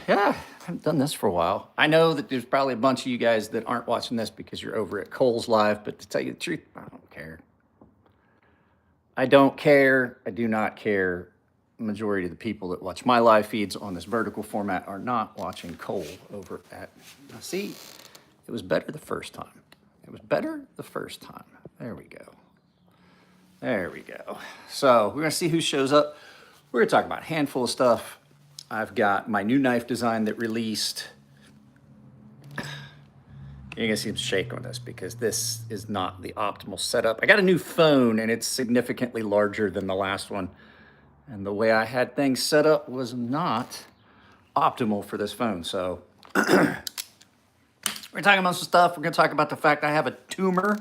Yeah, I haven't done this for a while. I know that there's probably a bunch of you guys that aren't watching this because you're over at Cole's Live, but to tell you the truth, I don't care. I don't care. I do not care. The majority of the people that watch my live feeds on this vertical format are not watching Cole over at. Now, see, it was better the first time. It was better the first time. There we go. There we go. So we're going to see who shows up. We're going to talk about a handful of stuff. I've got my new knife design that released. You're going to see him shake on this because this is not the optimal setup. I got a new phone and it's significantly larger than the last one. And the way I had things set up was not optimal for this phone. So we're talking about some stuff. We're going to talk about the fact I have a tumor.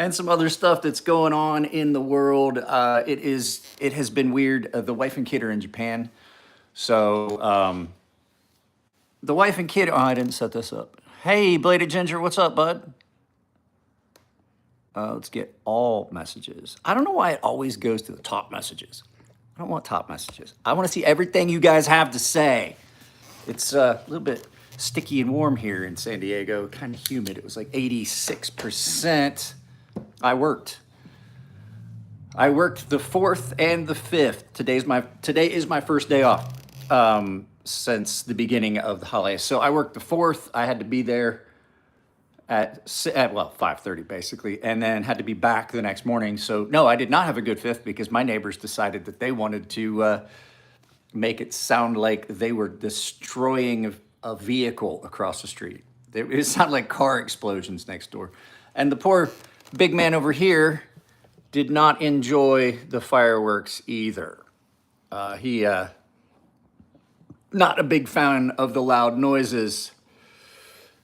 And some other stuff that's going on in the world. It has been weird. The wife and kid are in Japan. So the wife and kid, oh, I didn't set this up. Hey, Bladed Ginger, what's up, bud? Let's get all messages. I don't know why it always goes to the top messages. I don't want top messages. I want to see everything you guys have to say. It's a little bit sticky and warm here in San Diego, kind of humid. It was like 86%. I worked the 4th and the 5th. Today is my first day off since the beginning of the holidays. So I worked the 4th. I had to be there at 5:30 basically, and then had to be back the next morning. So no, I did not have a good 5th because my neighbors decided that they wanted to make it sound like they were destroying a vehicle across the street. It sounded like car explosions next door. And the poor big man over here did not enjoy the fireworks either. He not a big fan of the loud noises.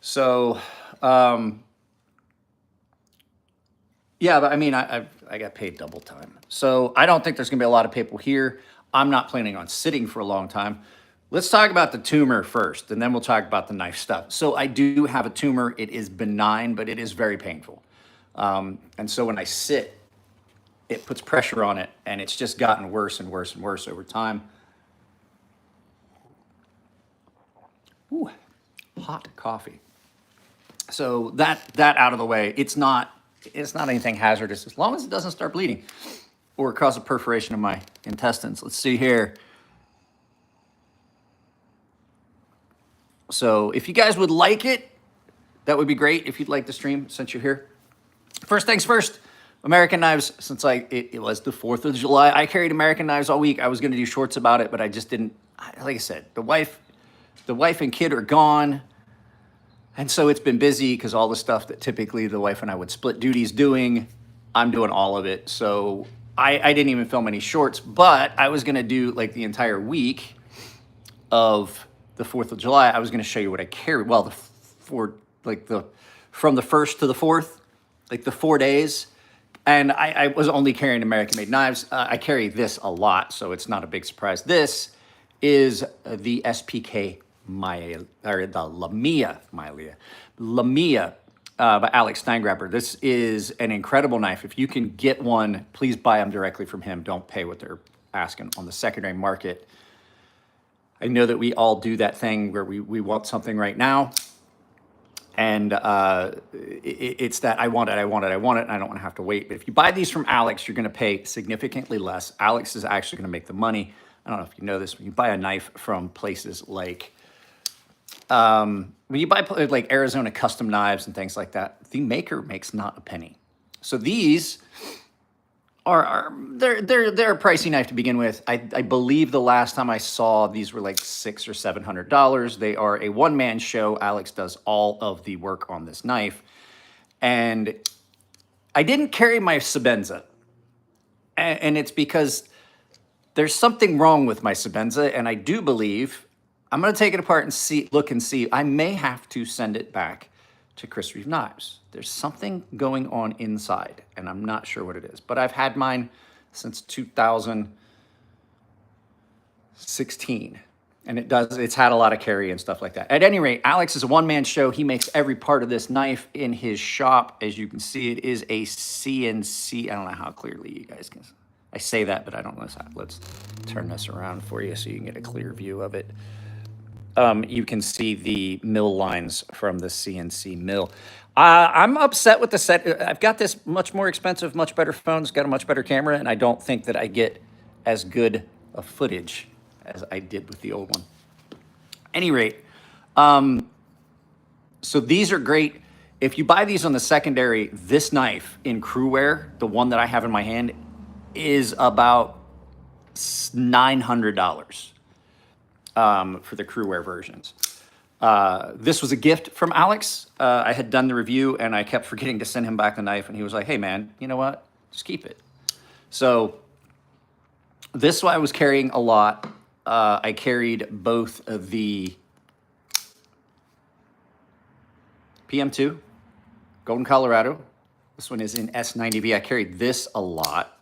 So, yeah, but I mean, I got paid double time. So I don't think there's gonna be a lot of people here. I'm not planning on sitting for a long time. Let's talk about the tumor first, and then we'll talk about the knife stuff. So I do have a tumor. It is benign, but it is very painful. And so when I sit, it puts pressure on it, and it's just gotten worse and worse and worse over time. Ooh, hot coffee. So that out of the way, it's not anything hazardous as long as it doesn't start bleeding or cause a perforation of my intestines. Let's see here. So if you guys would like it, that would be great if you'd like the stream since you're here. First things first, American Knives, since it was the 4th of July, I carried American Knives all week. I was gonna do shorts about it, but I just didn't, like I said, the wife and kid are gone. And so it's been busy because all the stuff that typically the wife and I would split duties doing, I'm doing all of it. So I didn't even film any shorts, but I was gonna do like the entire week of the 4th of July. I was gonna show you what I carried. Well, from the 1st to the 4th, like the 4 days. And I was only carrying American-made knives. I carry this a lot, so it's not a big surprise. This is the SPK or the Lamia by Alex Steingraber. This is an incredible knife. If you can get one, please buy them directly from him. Don't pay what they're asking on the secondary market. I know that we all do that thing where we want something right now. And it's that I want it, and I don't want to have to wait. But if you buy these from Alex, you're going to pay significantly less. Alex is actually going to make the money. I don't know if you know this. When you buy a knife from places like, when you buy like Arizona Custom Knives and things like that, the maker makes not a penny. So these they're a pricey knife to begin with. I believe the last time I saw these were like $600 or $700. They are a one-man show. Alex does all of the work on this knife. And I didn't carry my Sebenza. And it's because there's something wrong with my Sebenza, and I do believe, I'm gonna take it apart and look and see, I may have to send it back to Chris Reeve Knives. There's something going on inside, and I'm not sure what it is. But I've had mine since 2016, and it's had a lot of carry and stuff like that. At any rate, Alex is a one-man show. He makes every part of this knife in his shop. As you can see, it is a CNC. I don't know how clearly you guys can. I say that, but I don't know. Let's turn this around for you so you can get a clear view of it. You can see the mill lines from the CNC mill. I'm upset with the set. I've got this much more expensive, much better phone. It's got a much better camera, and I don't think that I get as good a footage as I did with the old one. Any rate, so these are great. If you buy these on the secondary, this knife in crewware, the one that I have in my hand, is about $900 for the crewware versions. This was a gift from Alex. I had done the review and I kept forgetting to send him back the knife, and he was like, hey man, you know what? Just keep it. So this I was carrying a lot. I carried both of the PM2, Golden Colorado. This one is in S90V. I carried this a lot.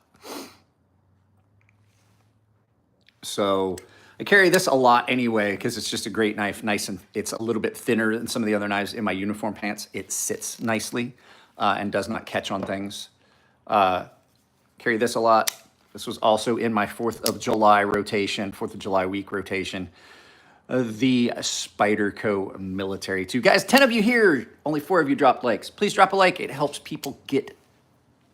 So I carry this a lot anyway because it's just a great knife, nice, and it's a little bit thinner than some of the other knives in my uniform pants. It sits nicely and does not catch on things. Carry this a lot. This was also in my 4th of July rotation, 4th of July week rotation. The Spyderco Military 2. Guys, 10 of you here, only 4 of you dropped likes. Please drop a like. It helps people get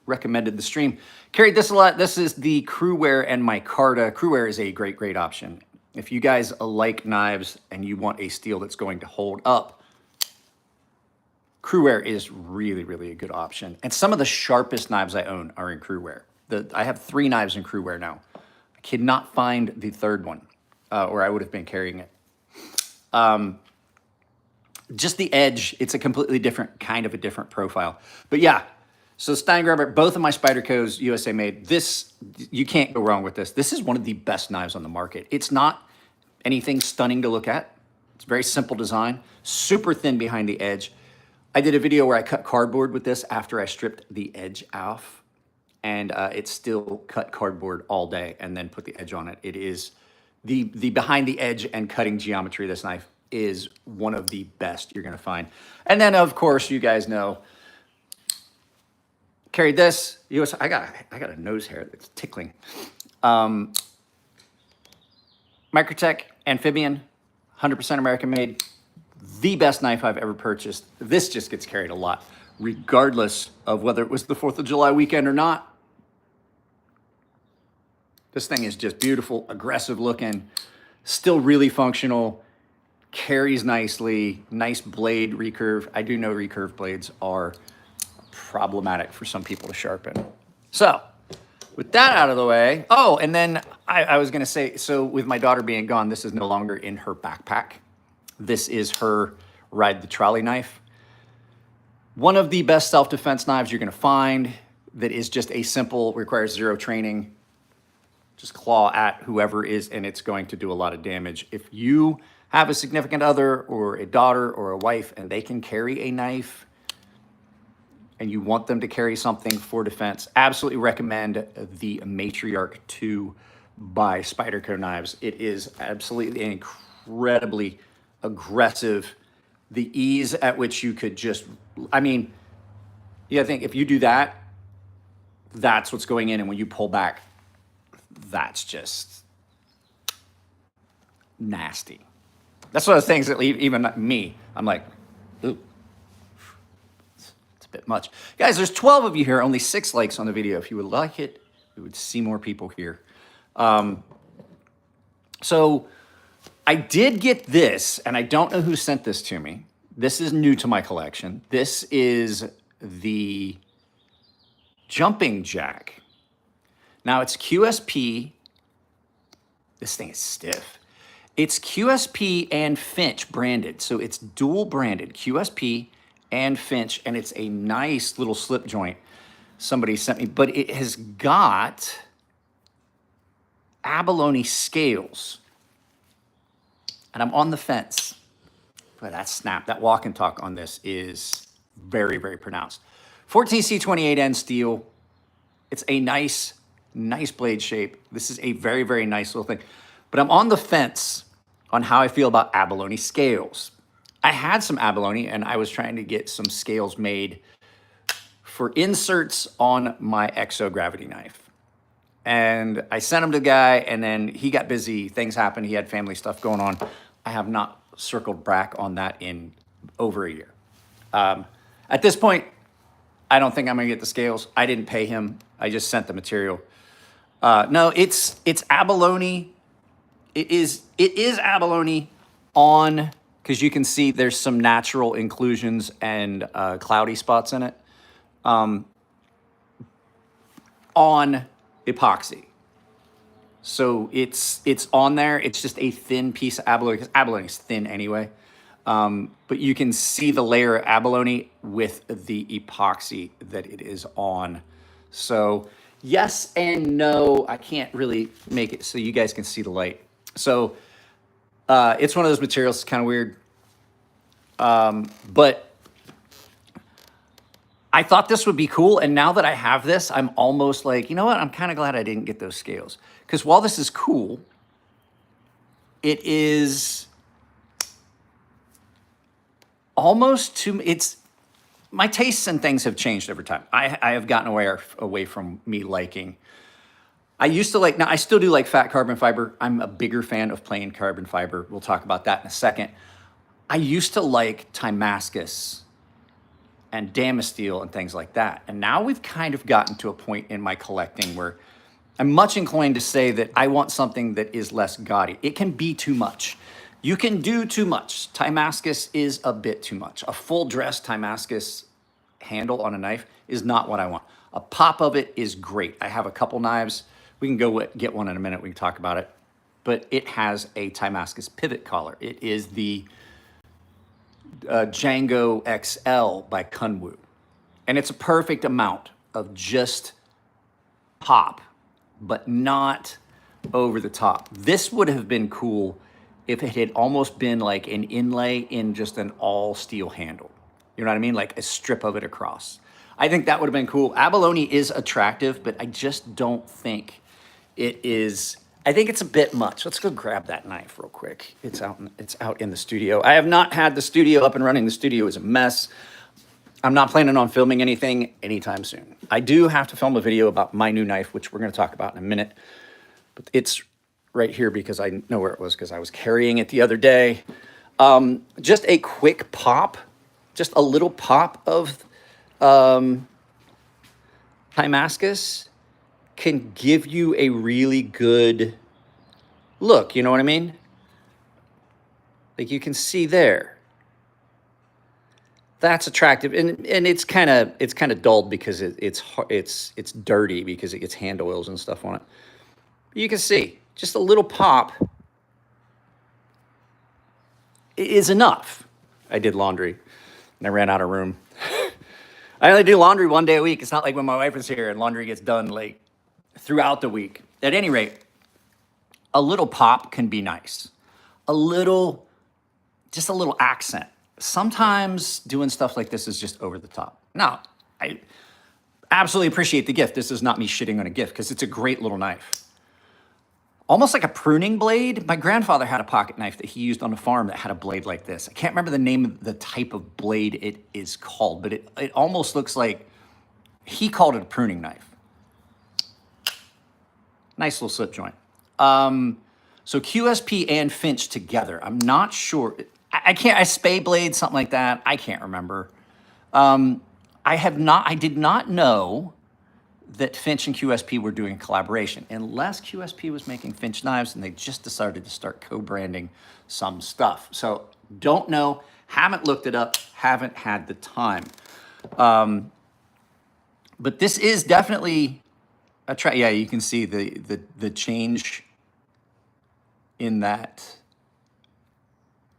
recommended the stream. Carried this a lot. This is the crewware and micarta. Crewware is a great, great option. If you guys like knives and you want a steel that's going to hold up, crewware is really, really a good option. And some of the sharpest knives I own are in crewware. I have 3 knives in crewware now. I cannot find the 3rd one, or I would have been carrying it. Just the edge, it's a completely different, kind of a different profile. But yeah, so Steingraber, both of my Spydercos, USA made. This, you can't go wrong with this. This is one of the best knives on the market. It's not anything stunning to look at. It's very simple design, super thin behind the edge. I did a video where I cut cardboard with this after I stripped the edge off, and it still cut cardboard all day and then put the edge on it. It is the behind the edge and cutting geometry of this knife is one of the best you're gonna find. And then of course, you guys know, carried this. I got a nose hair that's tickling. Microtech Amphibian, 100% American made. The best knife I've ever purchased. This just gets carried a lot, regardless of whether it was the 4th of July weekend or not. This thing is just beautiful, aggressive looking, still really functional, carries nicely, nice blade recurve. I do know recurve blades are problematic for some people to sharpen. So with that out of the way, oh, and then I was gonna say, so with my daughter being gone, this is no longer in her backpack. This is her ride the trolley knife. One of the best self-defense knives you're gonna find that is just a simple, requires 0 training, just claw at whoever is, and it's going to do a lot of damage. If you have a significant other or a daughter or a wife and they can carry a knife and you want them to carry something for defense, absolutely recommend the Matriarch 2 by Spyderco Knives. It is absolutely incredibly aggressive. The ease at which you could just, I mean, yeah, I think if you do that, that's what's going in, and when you pull back, that's just nasty. That's one of the things that even me, I'm like, ooh, it's a bit much. Guys, there's 12 of you here, only 6 likes on the video. If you would like it, we would see more people here. So I did get this, and I don't know who sent this to me. This is new to my collection. This is the jumping jack. Now it's QSP. This thing is stiff. It's QSP and Finch branded. So it's dual branded, QSP and Finch, and it's a nice little slip joint somebody sent me, but it has got abalone scales. And I'm on the fence. But that snap, that walk and talk on this is very, very pronounced. 14C28N steel. It's a nice blade shape. This is a very, very nice little thing. But I'm on the fence on how I feel about abalone scales. I had some abalone and I was trying to get some scales made for inserts on my exogravity knife. And I sent him to the guy, and then he got busy. Things happened. He had family stuff going on. I have not circled back on that in over a year. At this point, I don't think I'm gonna get the scales. I didn't pay him. I just sent the material. No, it's abalone. It is abalone on, because you can see there's some natural inclusions and cloudy spots in it, on epoxy. So it's on there. It's just a thin piece of abalone, because abalone is thin anyway. But you can see the layer of abalone with the epoxy that it is on. So yes and no. I can't really make it so you guys can see the light. So it's one of those materials. It's kind of weird. But I thought this would be cool. And now that I have this, I'm almost like, you know what? I'm kind of glad I didn't get those scales. Because while this is cool, it is almost too, my tastes and things have changed over time. I have gotten away from me liking. I used to like, now I still do like fat carbon fiber. I'm a bigger fan of plain carbon fiber. We'll talk about that in a second. I used to like Timascus and Damasteel and things like that. And now we've kind of gotten to a point in my collecting where I'm much inclined to say that I want something that is less gaudy. It can be too much. You can do too much. Timascus is a bit too much. A full dress Timascus handle on a knife is not what I want. A pop of it is great. I have a couple knives. We can go get one in a minute. We can talk about it. But it has a Timascus pivot collar. It is the Django XL by Kunwu. And it's a perfect amount of just pop, but not over the top. This would have been cool if it had almost been like an inlay in just an all steel handle. You know what I mean? Like a strip of it across. I think that would have been cool. Abalone is attractive, but I just don't think it is. I think it's a bit much. Let's go grab that knife real quick. It's out in the studio. I have not had the studio up and running. The studio is a mess. I'm not planning on filming anything anytime soon. I do have to film a video about my new knife, which we're going to talk about in a minute. But it's right here because I know where it was because I was carrying it the other day. Just a quick pop, just a little pop of Timascus can give you a really good look. You know what I mean? Like you can see there. That's attractive, and it's kind of dulled because it's dirty because it gets hand oils and stuff on it. You can see just a little pop is enough. I did laundry and I ran out of room. I only do laundry one day a week. It's not like when my wife is here and laundry gets done like throughout the week. At any rate, a little pop can be nice. Just a little accent. Sometimes doing stuff like this is just over the top. Now, I absolutely appreciate the gift. This is not me shitting on a gift because it's a great little knife. Almost like a pruning blade. My grandfather had a pocket knife that he used on the farm that had a blade like this. I can't remember the name of the type of blade it is called, but it almost looks like, he called it a pruning knife. Nice little slip joint. So QSP and Finch together. I'm not sure. I spay blade, something like that. I can't remember. I did not know that Finch and QSP were doing a collaboration, unless QSP was making Finch knives and they just decided to start co-branding some stuff. So don't know, haven't looked it up, haven't had the time. But this is definitely a yeah, you can see the change in that.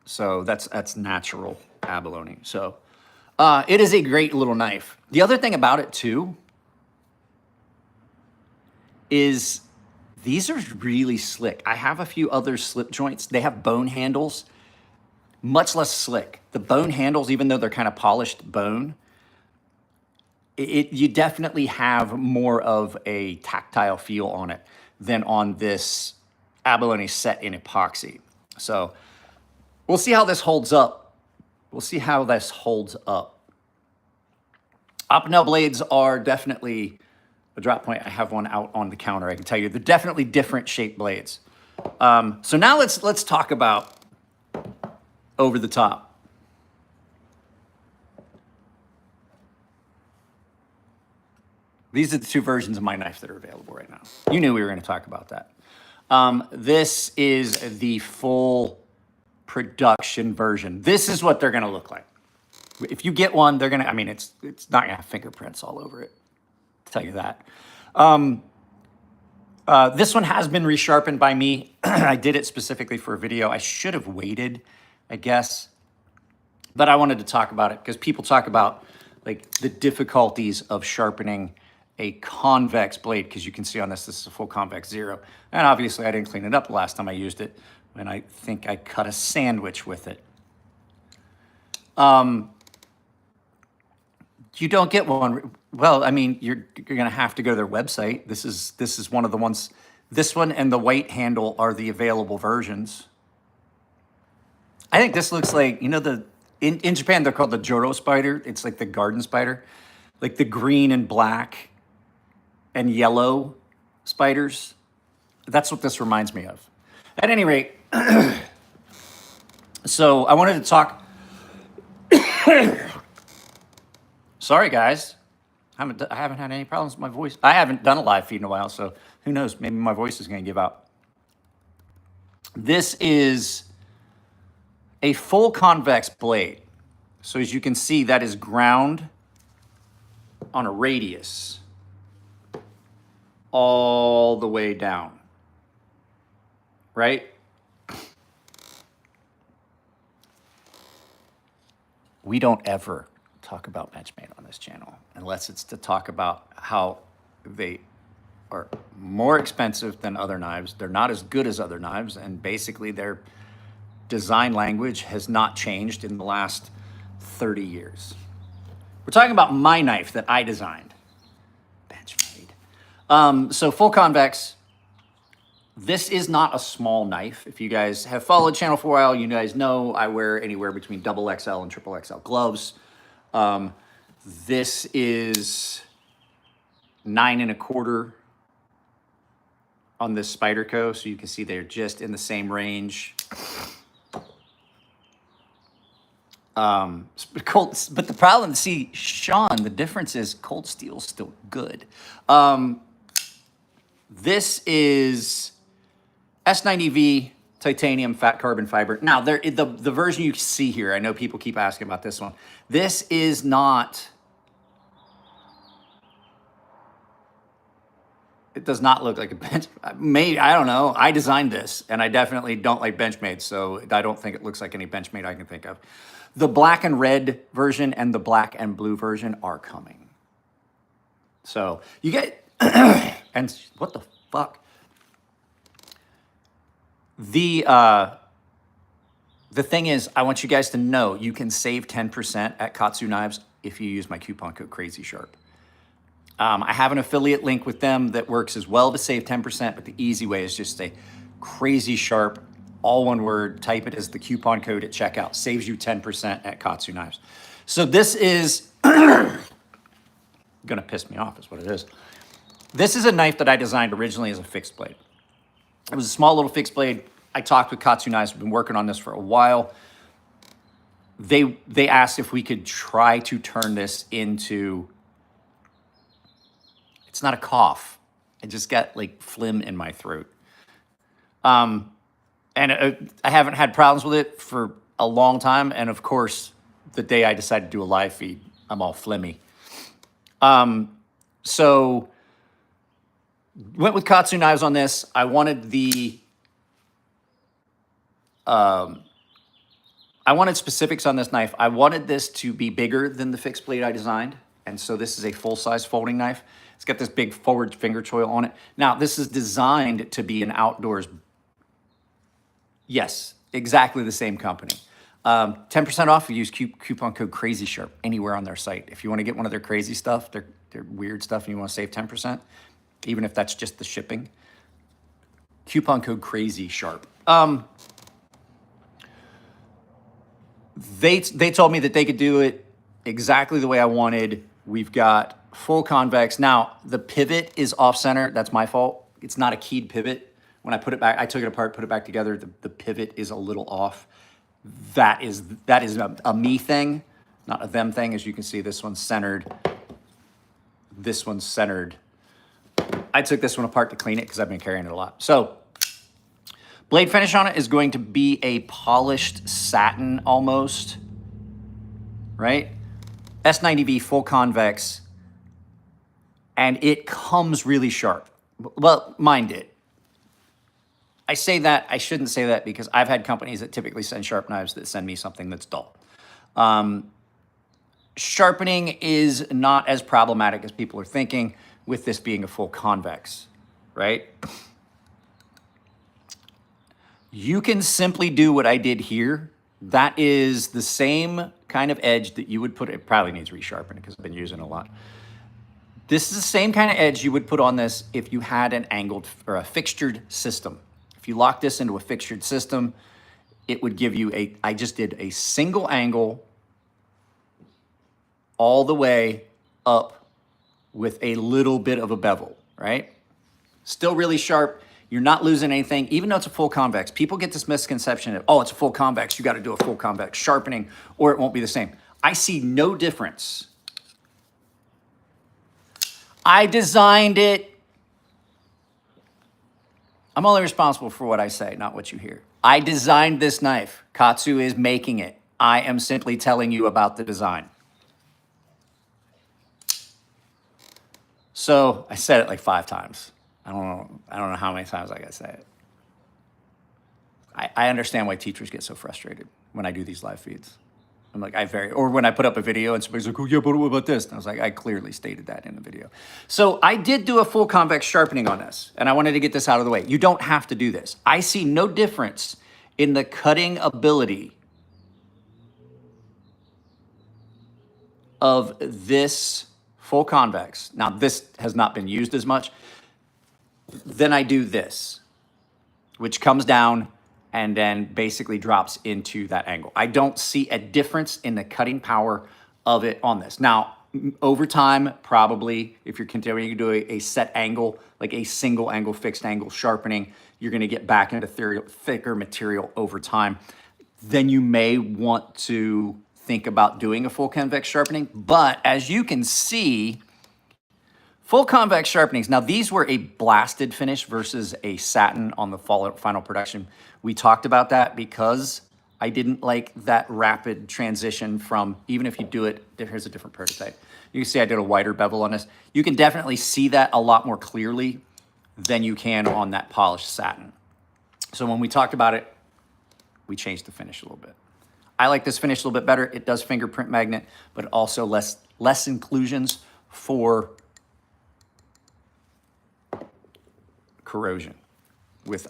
So that's natural abalone. So it is a great little knife. The other thing about it too is these are really slick. I have a few other slip joints. They have bone handles, much less slick. The bone handles, even though they're kind of polished bone, you definitely have more of a tactile feel on it than on this abalone set in epoxy. So we'll see how this holds up. We'll see how this holds up. Opinel blades are definitely a drop point. I have one out on the counter. I can tell you they're definitely different shaped blades. So now let's talk about over the top. These are the two versions of my knife that are available right now. You knew we were going to talk about that. This is the full production version. This is what they're going to look like. If you get one, they're going to, I mean, it's not going to have fingerprints all over it. I'll tell you that. This one has been resharpened by me. I did it specifically for a video. I should have waited, I guess. But I wanted to talk about it because people talk about like the difficulties of sharpening a convex blade, because you can see on this is a full convex 0. And obviously I didn't clean it up the last time I used it, and I think I cut a sandwich with it. You don't get one. Well, I mean, you're gonna have to go to their website. This is one of the ones. This one and the white handle are the available versions. I think this looks like, you know, in Japan they're called the Joro spider. It's like the garden spider, like the green and black and yellow spiders. That's what this reminds me of. At any rate, so I wanted to talk. Sorry, guys. I haven't had any problems with my voice. I haven't done a live feed in a while, so who knows? Maybe my voice is going to give out. This is a full convex blade. So as you can see, that is ground on a radius all the way down, right? We don't ever talk about Benchmade on this channel unless it's to talk about how they are more expensive than other knives. They're not as good as other knives, and basically their design language has not changed in the last 30 years. We're talking about my knife that I designed, Benchmade. So full convex. This is not a small knife. If you guys have followed channel for a while, you guys know I wear anywhere between XXL and XXL gloves. This is 9 1/4 on this Spyderco, so you can see they're just in the same range. But the problem, see, Sean, the difference is cold steel's still good. This is S90V titanium fat carbon fiber. Now, the version you see here, I know people keep asking about this one. This is not, it does not look like a bench. Maybe, I don't know. I designed this, and I definitely don't like Benchmade, so I don't think it looks like any Benchmade I can think of. The black and red version and the black and blue version are coming. So you get, and what the fuck? The thing is, I want you guys to know you can save 10% at KATSU Knives if you use my coupon code crazysharp. I have an affiliate link with them that works as well to save 10%, but the easy way is just say crazysharp, all one word, type it as the coupon code at checkout, saves you 10% at KATSU Knives. So this is gonna piss me off is what it is. This is a knife that I designed originally as a fixed blade. It was a small little fixed blade. I talked with KATSU Knives. We've been working on this for a while. They asked if we could try to turn this into, it's not a cough. I just got like phlegm in my throat. And I haven't had problems with it for a long time. And of course, the day I decided to do a live feed, I'm all phlegmy. So went with KATSU Knives on this. I wanted I wanted specifics on this knife. I wanted this to be bigger than the fixed blade I designed. And so this is a full-size folding knife. It's got this big forward finger choil on it. Now, this is designed to be an outdoors. Yes, exactly the same company. 10% off, you use coupon code crazysharp anywhere on their site. If you want to get one of their crazy stuff, their weird stuff, and you want to save 10%, even if that's just the shipping, coupon code crazysharp. They told me that they could do it exactly the way I wanted. We've got full convex. Now, the pivot is off center. That's my fault. It's not a keyed pivot. When I put it back, I took it apart, put it back together. The pivot is a little off. That is a me thing, not a them thing. As you can see, this one's centered. This one's centered. I took this one apart to clean it because I've been carrying it a lot. So blade finish on it is going to be a polished satin almost, right? S90V full convex, and it comes really sharp. Well, mine did. I say that, I shouldn't say that because I've had companies that typically send sharp knives that send me something that's dull. Sharpening is not as problematic as people are thinking with this being a full convex, right? You can simply do what I did here. That is the same kind of edge that you would put, it probably needs resharpening because I've been using it a lot. This is the same kind of edge you would put on this if you had an angled or a fixtured system. If you lock this into a fixtured system, it would give you I just did a single angle all the way up with a little bit of a bevel, right? Still really sharp. You're not losing anything, even though it's a full convex. People get this misconception of, oh, it's a full convex, you gotta do a full convex sharpening or it won't be the same. I see no difference. I designed it. I'm only responsible for what I say, not what you hear. I designed this knife. KATSU is making it. I am simply telling you about the design. So I said it like 5 times. I don't know how many times I gotta say it. I understand why teachers get so frustrated when I do these live feeds. I'm like, or when I put up a video and somebody's like, oh yeah, but what about this? And I was like, I clearly stated that in the video. So I did do a full convex sharpening on this, and I wanted to get this out of the way. You don't have to do this. I see no difference in the cutting ability of this full convex. Now, this has not been used as much. Then I do this, which comes down and then basically drops into that angle. I don't see a difference in the cutting power of it on this. Now, over time, probably, if you're continuing to do a set angle, like a single angle, fixed angle sharpening, you're gonna get back into thicker material over time. Then you may want to think about doing a full convex sharpening. But as you can see, full convex sharpenings, now these were a blasted finish versus a satin on the final production. We talked about that because I didn't like that rapid transition from, even if you do it, here's a different prototype. You can see I did a wider bevel on this. You can definitely see that a lot more clearly than you can on that polished satin. So when we talked about it, we changed the finish a little bit. I like this finish a little bit better. It does fingerprint magnet, but also less inclusions for corrosion with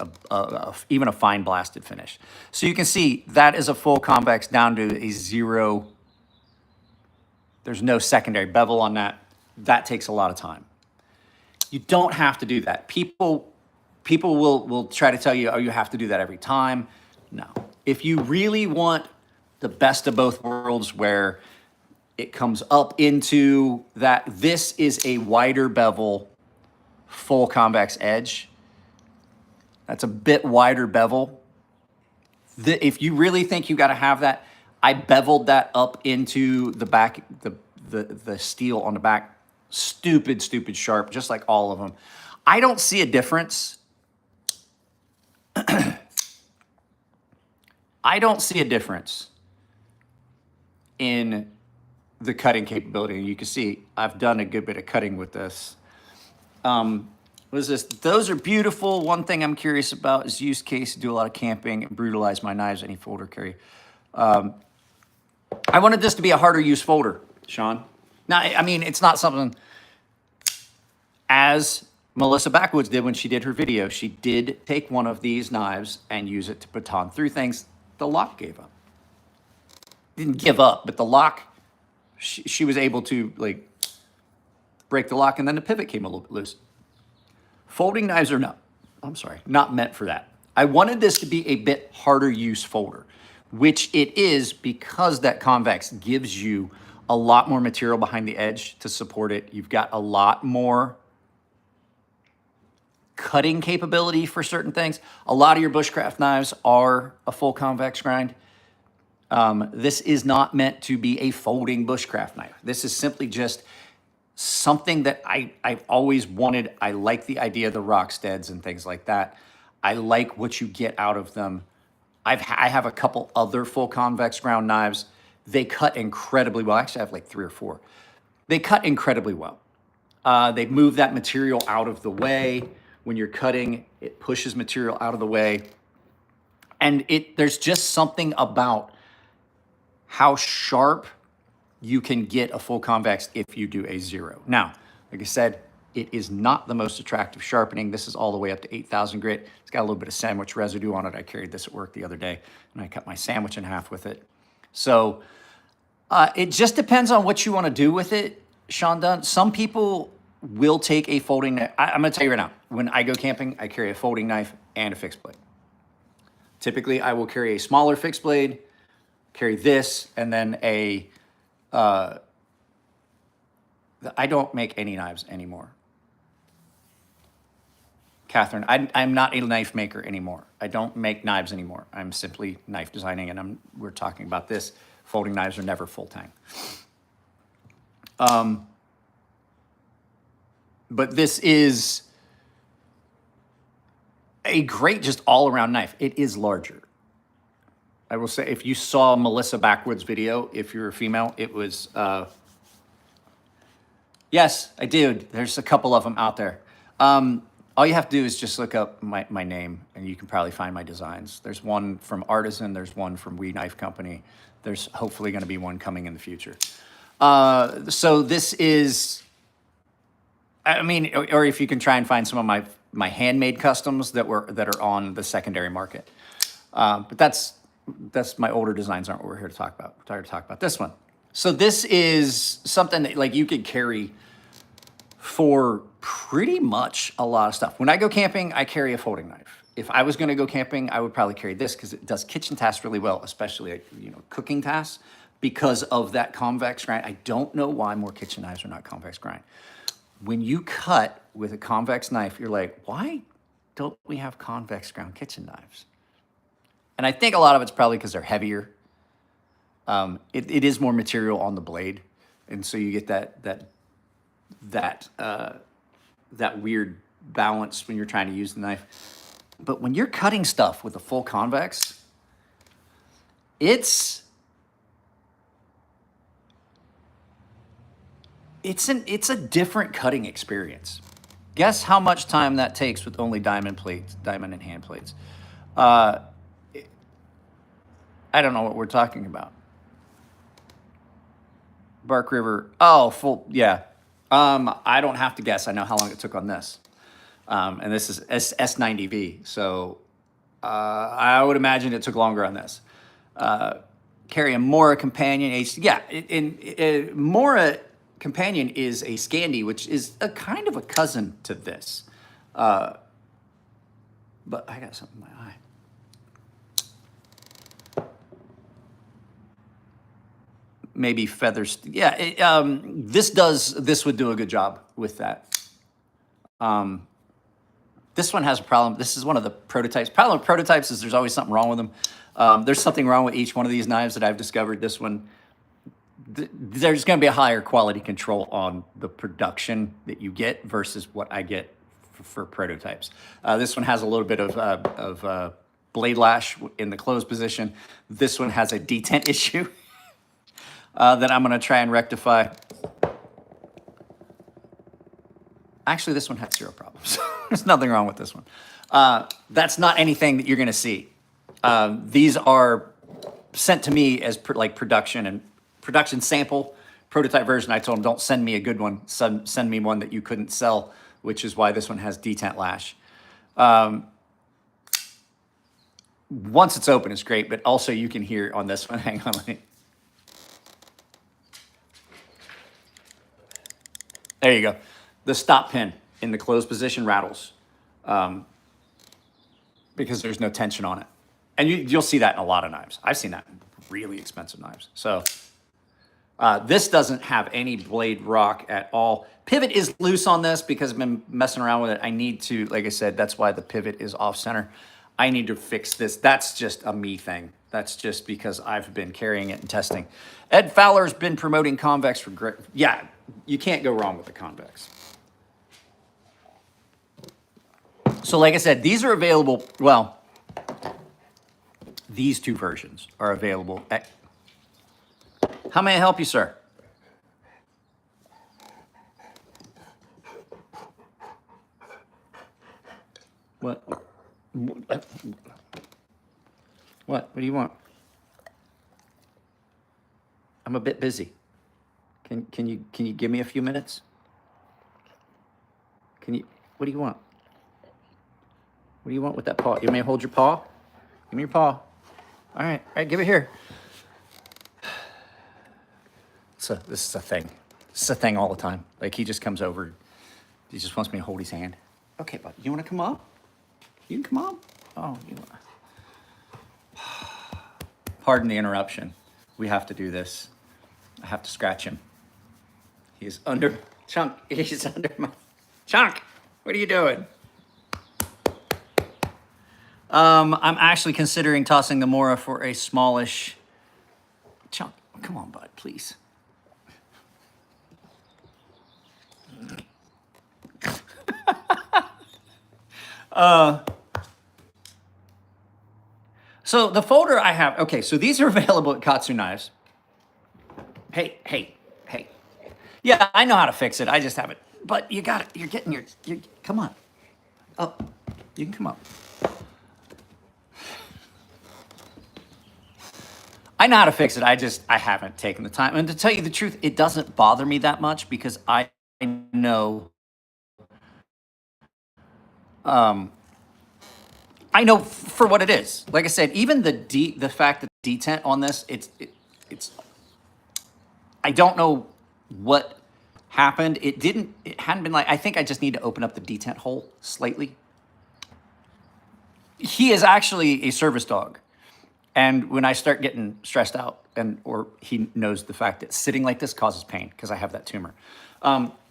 even a fine blasted finish. So you can see that is a full convex down to a 0. There's no secondary bevel on that. That takes a lot of time. You don't have to do that. People will try to tell you, oh, you have to do that every time. No. If you really want the best of both worlds where it comes up into that, this is a wider bevel, full convex edge. That's a bit wider bevel. If you really think you got to have that, I beveled that up into the back, the steel on the back. Stupid sharp, just like all of them. I don't see a difference. I don't see a difference in the cutting capability. You can see I've done a good bit of cutting with this. What is this? Those are beautiful. One thing I'm curious about is use case, do a lot of camping and brutalize my knives, any folder carry. I wanted this to be a harder use folder, Sean. Now, I mean, it's not something as Melissa Backwoods did when she did her video. She did take one of these knives and use it to baton through things. The lock gave up. Didn't give up, but the lock, she was able to like break the lock and then the pivot came a little bit loose. Folding knives are not meant for that. I wanted this to be a bit harder use folder, which it is because that convex gives you a lot more material behind the edge to support it. You've got a lot more cutting capability for certain things. A lot of your bushcraft knives are a full convex grind. This is not meant to be a folding bushcraft knife. This is simply just something that I've always wanted. I like the idea of the Rocksteads and things like that. I like what you get out of them. I have a couple other full convex ground knives. They cut incredibly well. Actually, I have like 3 or 4. They cut incredibly well. They move that material out of the way. When you're cutting, it pushes material out of the way. And there's just something about how sharp you can get a full convex if you do a 0. Now, like I said, it is not the most attractive sharpening. This is all the way up to 8,000 grit. It's got a little bit of sandwich residue on it. I carried this at work the other day, and I cut my sandwich in half with it. So it just depends on what you want to do with it, Sean Dunn. Some people will take a folding knife. I'm going to tell you right now, when I go camping, I carry a folding knife and a fixed blade. Typically, I will carry a smaller fixed blade, carry this, and then I don't make any knives anymore. Catherine, I'm not a knife maker anymore. I don't make knives anymore. I'm simply knife designing, and we're talking about this. Folding knives are never full tang. But this is a great just all-around knife. It is larger. I will say, if you saw Melissa Backwood's video, if you're a female, it was, yes, I did. There's a couple of them out there. All you have to do is just look up my name, and you can probably find my designs. There's one from Artisan. There's one from We Knife Company. There's hopefully going to be one coming in the future. So this is, I mean, or if you can try and find some of my handmade customs that are on the secondary market. But that's my older designs aren't what we're here to talk about. We're here to talk about this one. So this is something that like you could carry for pretty much a lot of stuff. When I go camping, I carry a folding knife. If I was going to go camping, I would probably carry this because it does kitchen tasks really well, especially cooking tasks because of that convex grind. I don't know why more kitchen knives are not convex grind. When you cut with a convex knife, you're like, why don't we have convex ground kitchen knives? And I think a lot of it's probably because they're heavier. It is more material on the blade, and so you get that weird balance when you're trying to use the knife. But when you're cutting stuff with a full convex, it's a different cutting experience. Guess how much time that takes with only diamond and hand plates. I don't know what we're talking about. Bark River. Oh, full. Yeah. I don't have to guess. I know how long it took on this. And this is S90V. So I would imagine it took longer on this. Carry a Mora Companion HD. Yeah. Mora Companion is a Scandi, which is a kind of a cousin to this. But I got something in my eye. Maybe feathers. Yeah, this would do a good job with that. This one has a problem. This is one of the prototypes. Problem with prototypes is there's always something wrong with them. There's something wrong with each one of these knives that I've discovered. This one, there's going to be a higher quality control on the production that you get versus what I get for prototypes. This one has a little bit of blade lash in the closed position. This one has a detent issue. That I'm going to try and rectify. Actually, this one had 0 problems. There's nothing wrong with this one. That's not anything that you're going to see. These are sent to me as production sample, prototype version. I told them, don't send me a good one. Send me one that you couldn't sell, which is why this one has detent lash. Once it's open, it's great, but also you can hear on this one. Hang on. There you go. The stop pin in the closed position rattles because there's no tension on it. And you'll see that in a lot of knives. I've seen that in really expensive knives. So This doesn't have any blade rock at all. Pivot is loose on this because I've been messing around with it. I need to, like I said, that's why the pivot is off center. I need to fix this. That's just a me thing. That's just because I've been carrying it and testing. Ed Fowler's been promoting convex for great. Yeah, you can't go wrong with the convex. So like I said, these are available, well, these two versions are available at, how may I help you, sir? What? What do you want? I'm a bit busy. Can you give me a few minutes? What do you want? What do you want with that paw? You may hold your paw? Give me your paw. All right, give it here. So this is a thing. This is a thing all the time. Like he just comes over, he just wants me to hold his hand. Okay, bud, you wanna come up? You can come up? Oh, you wanna. Pardon the interruption. We have to do this. I have to scratch him. He is under, Chunk, he's under my, Chunk, what are you doing? I'm actually considering tossing the Mora for a smallish, Chunk, come on, bud, please. So the folder I have, okay, so these are available at KATSU Knives. Hey. Yeah, I know how to fix it. I just haven't. But you got it. You're getting your, come on. Oh, you can come up. I know how to fix it. I haven't taken the time. And to tell you the truth, it doesn't bother me that much because I know, I know for what it is. Like I said, even the fact that the detent on this, it's, I don't know what happened. It hadn't been like, I think I just need to open up the detent hole slightly. He is actually a service dog. And when I start getting stressed out or he knows the fact that sitting like this causes pain because I have that tumor.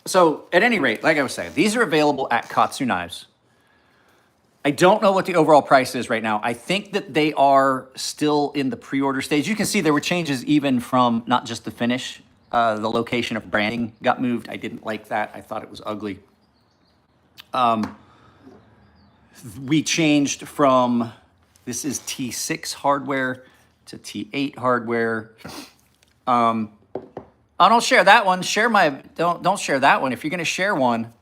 So at any rate, like I was saying, these are available at KATSU Knives. I don't know what the overall price is right now. I think that they are still in the pre-order stage. You can see there were changes even from not just the finish, the location of branding got moved. I didn't like that. I thought it was ugly. We changed from, this is T6 hardware to T8 hardware. Oh, don't share that one. Don't share that one. If you're gonna share one,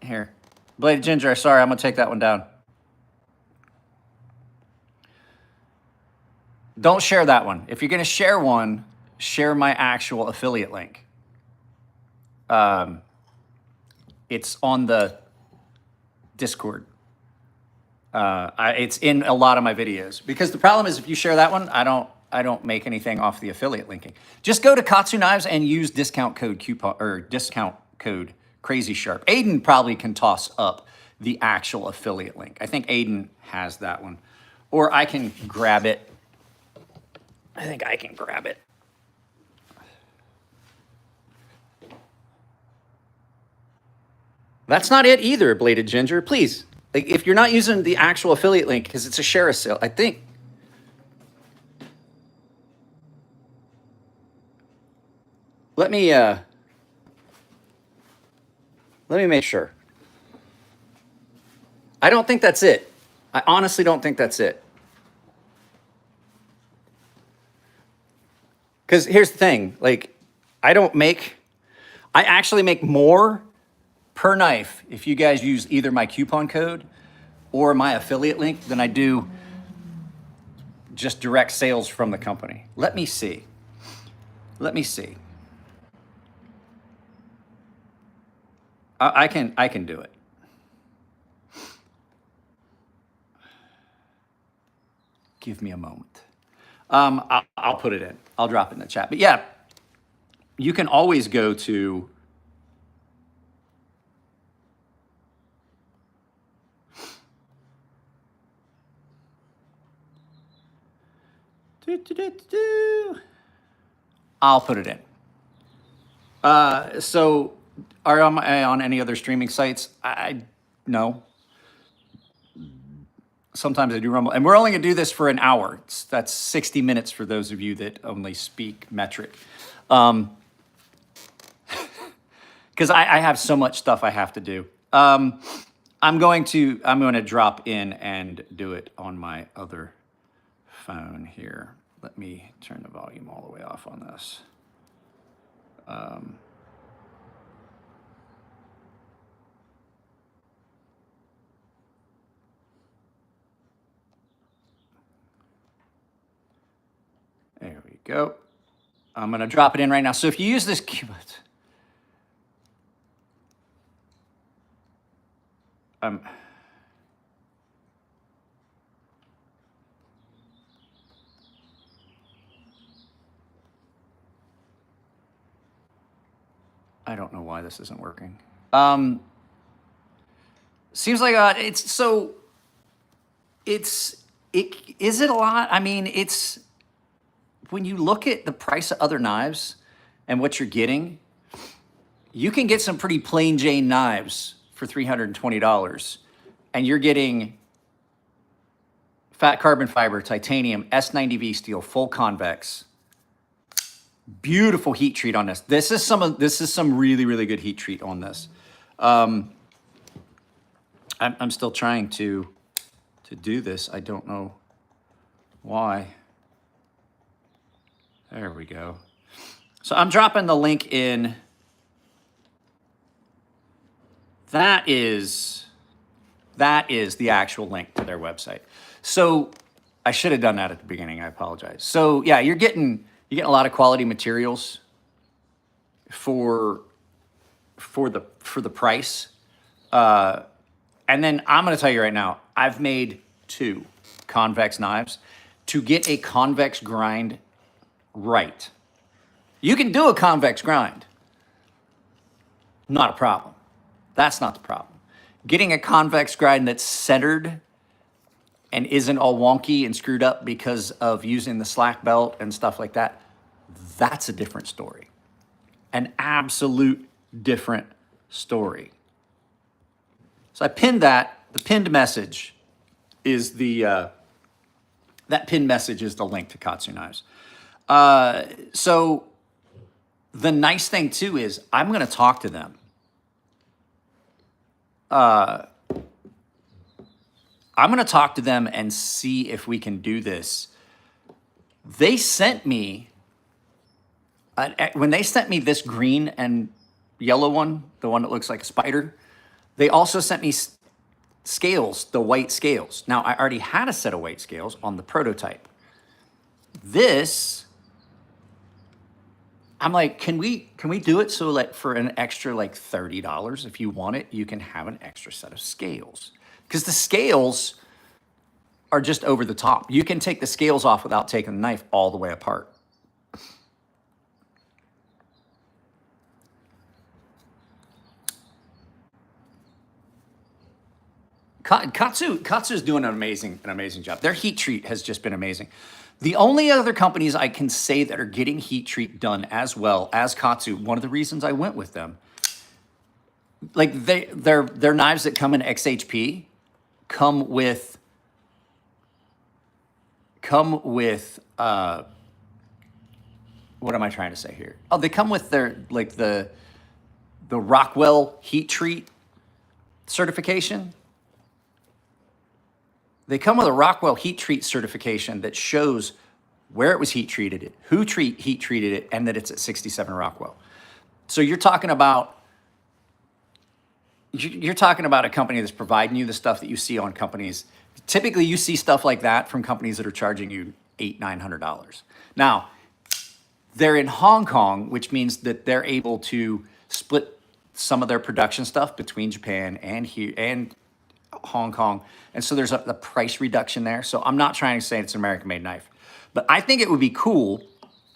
here. Blade Ginger, sorry, I'm gonna take that one down. Don't share that one. If you're gonna share one, share my actual affiliate link. It's on the Discord. It's in a lot of my videos because the problem is if you share that one, I don't make anything off the affiliate linking. Just go to KATSU Knives and use discount code crazysharp. Aiden probably can toss up the actual affiliate link. I think Aiden has that one. Or I can grab it. I think I can grab it. That's not it either, Bladed Ginger. Please, like, if you're not using the actual affiliate link, because it's a share sale, I think. Let me make sure. I don't think that's it. I honestly don't think that's it. Because here's the thing, like, I actually make more per knife if you guys use either my coupon code or my affiliate link than I do just direct sales from the company. Let me see. I can do it. Give me a moment. I'll put it in. I'll drop it in the chat. But yeah, you can always go to I'll put it in. So are I on any other streaming sites? No. Sometimes I do Rumble, and we're only gonna do this for an hour. That's 60 minutes for those of you that only speak metric. Because I have so much stuff I have to do. I'm going to drop in and do it on my other phone here. Let me turn the volume all the way off on this. There we go. I'm going to drop it in right now. So if you use this keyboard, I don't know why this isn't working. Seems like is it a lot? I mean, it's when you look at the price of other knives and what you're getting, you can get some pretty plain Jane knives for $320, and you're getting fat carbon fiber, titanium, S90V steel, full convex. Beautiful heat treat on this. This is some really, really good heat treat on this. I'm still trying to do this. I don't know why. There we go. So I'm dropping the link in. That is the actual link to their website. So I should have done that at the beginning. I apologize. So yeah, you're getting a lot of quality materials for the price. And then I'm going to tell you right now, I've made 2 convex knives. To get a convex grind right, you can do a convex grind. Not a problem. That's not the problem. Getting a convex grind that's centered and isn't all wonky and screwed up because of using the slack belt and stuff like that, that's a different story. An absolute different story. So I pinned that. The pinned message is that pinned message is the link to KATSU Knives. So the nice thing too is I'm going to talk to them. I'm going to talk to them and see if we can do this. They sent me, when they sent me this green and yellow one, the one that looks like a spider, they also sent me scales, the white scales. Now, I already had a set of white scales on the prototype. This, I'm like, can we do it so like for an extra like $30, if you want it, you can have an extra set of scales. Because the scales are just over the top. You can take the scales off without taking the knife all the way apart. KATSU is doing an amazing job. Their heat treat has just been amazing. The only other companies I can say that are getting heat treat done as well as KATSU, one of the reasons I went with them, like their knives that come in XHP come with what am I trying to say here? Oh, they come with their like the Rockwell heat treat certification. They come with a Rockwell heat treat certification that shows where it was heat treated, who heat treated it, and that it's at 67 Rockwell. So you're talking about a company that's providing you the stuff that you see on companies. Typically, you see stuff like that from companies that are charging you $800-900. Now, they're in Hong Kong, which means that they're able to split some of their production stuff between Japan and here and Hong Kong. And so there's a price reduction there. So I'm not trying to say it's an American-made knife. But I think it would be cool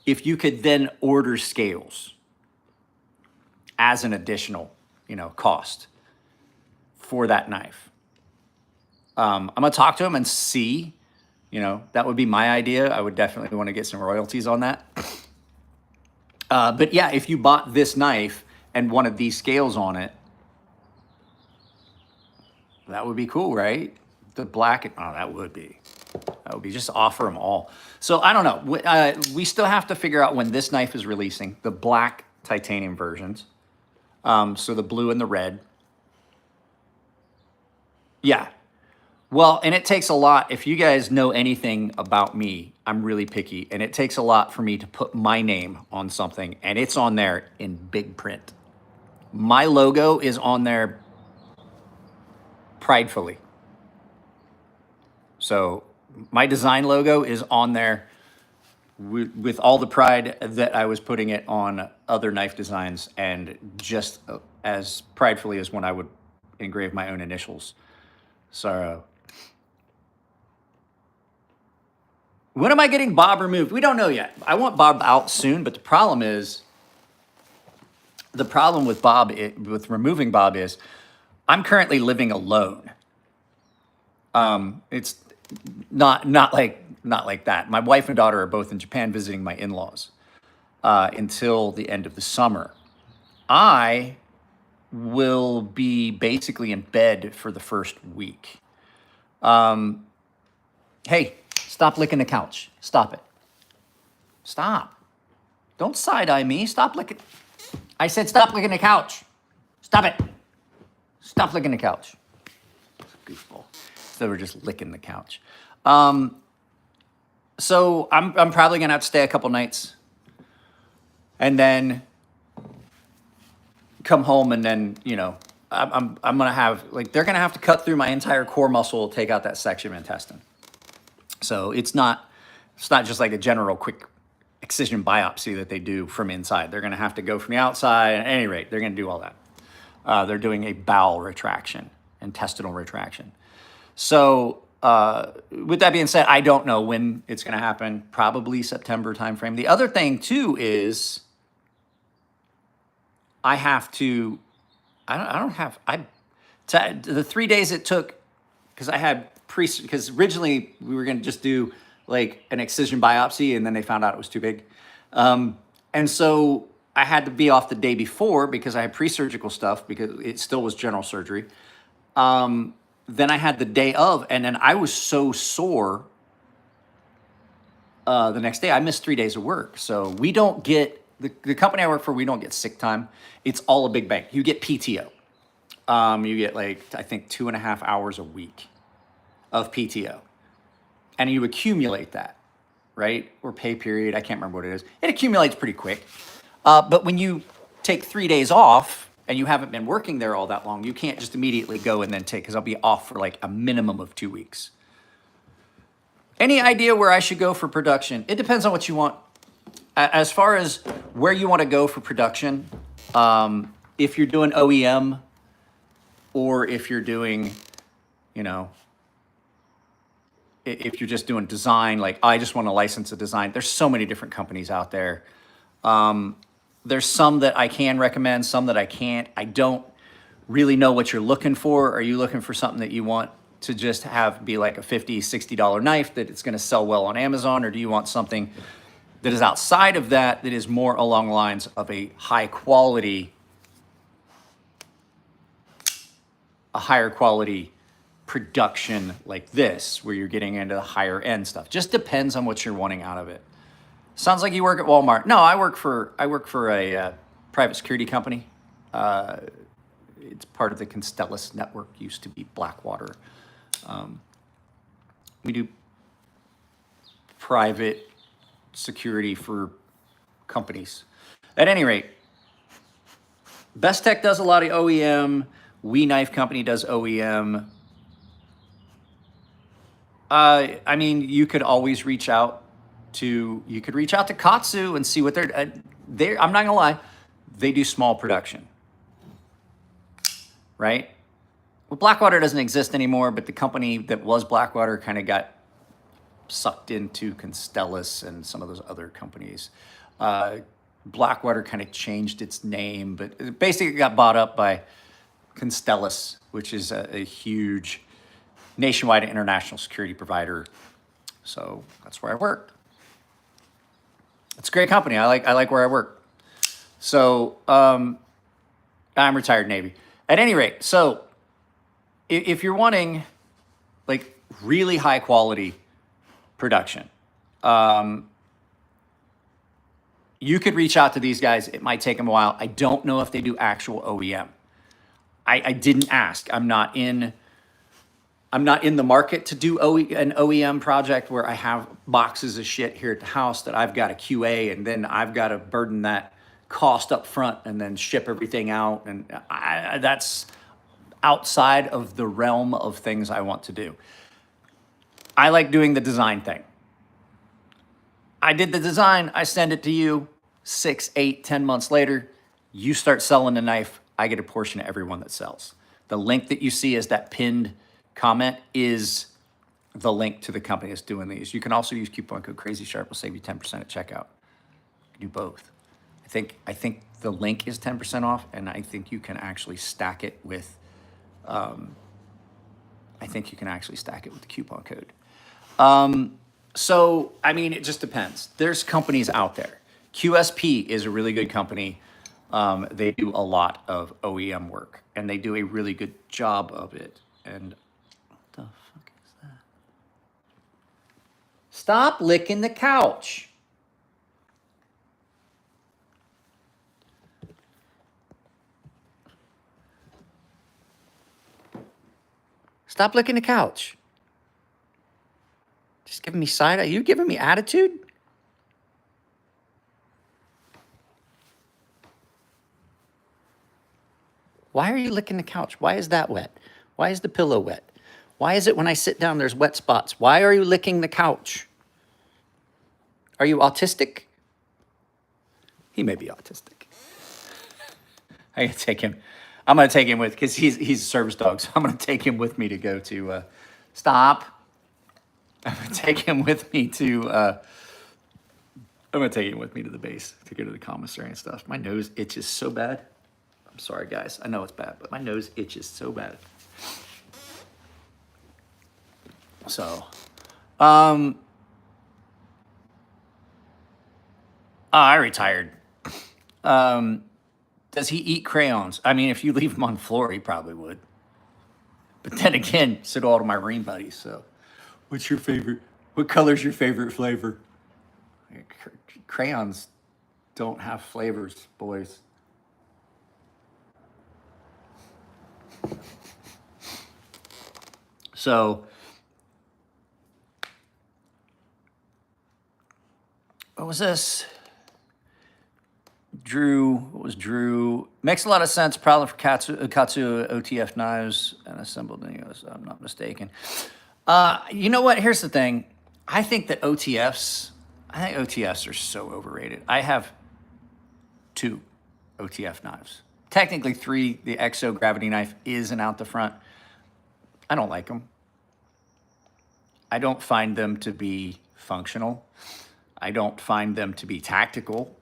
if you could then order scales as an additional, cost for that knife. I'm going to talk to them and see, that would be my idea. I would definitely want to get some royalties on that. But yeah, if you bought this knife and wanted these scales on it, that would be cool, right? The black, oh, that would be. That would be, just offer them all. So I don't know. We still have to figure out when this knife is releasing, the black titanium versions. So the blue and the red. Yeah. Well, and it takes a lot. If you guys know anything about me, I'm really picky. And it takes a lot for me to put my name on something. And it's on there in big print. My logo is on there pridefully. So my design logo is on there with all the pride that I was putting it on other knife designs, and just as pridefully as when I would engrave my own initials. So when am I getting Bob removed? We don't know yet. I want Bob out soon, but the problem with Bob, with removing Bob, is I'm currently living alone. It's not like that. My wife and daughter are both in Japan visiting my in-laws until the end of the summer. I will be basically in bed for the first week. Hey, stop licking the couch. Stop it. Stop. Don't side-eye me. Stop licking. I said stop licking the couch. Stop it. Stop licking the couch. Goofball. So we're just licking the couch. So I'm probably gonna have to stay a couple nights, and then come home, and then I'm gonna have, like, they're gonna have to cut through my entire core muscle, take out that section of intestine. So it's not just like a general quick excision biopsy that they do from inside. They're gonna have to go from the outside. At any rate, they're gonna do all that. They're doing a bowel retraction, intestinal retraction. So with that being said, I don't know when it's going to happen. Probably September timeframe. The other thing too is I have to. The 3 days it took, because I had because originally we were going to just do like an excision biopsy, and then they found out it was too big, and so I had to be off the day before because I had pre-surgical stuff, because it still was general surgery. Then I had the day of, and then I was so sore the next day. I missed 3 days of work. So we don't get, the company I work for, we don't get sick time. It's all a big bank. You get PTO. You get, like, I think 2.5 hours a week of PTO. And you accumulate that, right? Or pay period, I can't remember what it is. It accumulates pretty quick. But when you take 3 days off, and you haven't been working there all that long, you can't just immediately go and then take, because I'll be off for like a minimum of 2 weeks. Any idea where I should go for production? It depends on what you want. As far as where you want to go for production, if you're doing OEM, or if you're doing, if you're just doing design, like I just want to license a design, there's so many different companies out there. There's some that I can recommend, some that I can't. I don't really know what you're looking for. Are you looking for something that you want to just be like a $50, $60 knife that it's going to sell well on Amazon? Or do you want something that is outside of that is more along the lines of a higher quality production like this, where you're getting into the higher end stuff? Just depends on what you're wanting out of it. Sounds like you work at Walmart. No, I work for a private security company. It's part of the Constellus network. Used to be Blackwater. We do private security for companies. At any rate, Best Tech does a lot of OEM. We Knife Company does OEM. I mean, you could always reach out to KATSU and see what they're I'm not gonna lie, they do small production, right? Well, Blackwater doesn't exist anymore, but the company that was Blackwater kind of got sucked into Constellus and some of those other companies. Blackwater kind of changed its name, but it basically got bought up by Constellus, which is a huge nationwide international security provider. So that's where I work. It's a great company. I like where I work. So I'm retired Navy. At any rate, so if you're wanting like really high quality production, you could reach out to these guys. It might take them a while. I don't know if they do actual OEM. I didn't ask. I'm not in the market to do an OEM project where I have boxes of shit here at the house that I've got to QA, and then I've got to burden that cost up front and then ship everything out. And that's outside of the realm of things I want to do. I like doing the design thing. I did the design, I send it to you, 6, 8, 10 months later, you start selling the knife, I get a portion of everyone that sells. The link that you see as that pinned comment is the link to the company that's doing these. You can also use coupon code crazysharp, will save you 10% at checkout. You can do both. I think the link is 10% off, and I think you can actually stack it with the coupon code. So, I mean, it just depends. There's companies out there. QSP is a really good company. They do a lot of OEM work, and they do a really good job of it. And what the fuck is that? Stop licking the couch. Stop licking the couch. Just giving me side eye. You giving me attitude? Why are you licking the couch? Why is that wet? Why is the pillow wet? Why is it when I sit down there's wet spots? Why are you licking the couch? Are you autistic? He may be autistic. I gotta take him. I'm gonna take him with, because he's a service dog, so I'm gonna take him with me to go to stop. I'm gonna take him with me to the base to go to the commissary and stuff. My nose itches so bad. I'm sorry, guys. I know it's bad, but my nose itches so bad. So, I retired. Does he eat crayons? I mean, if you leave him on the floor, he probably would. But then again, so do all of my Marine buddies. So, what's your favorite? What color's your favorite flavor? Crayons don't have flavors, boys. So, what was this? What was Drew? Makes a lot of sense. Problem for KATSU OTF knives and assembled in the US, I'm not mistaken. You know what? Here's the thing. I think OTFs are so overrated. I have 2 OTF knives. Technically 3. The XO gravity knife is an out the front. I don't like them. I don't find them to be functional. I don't find them to be tactical.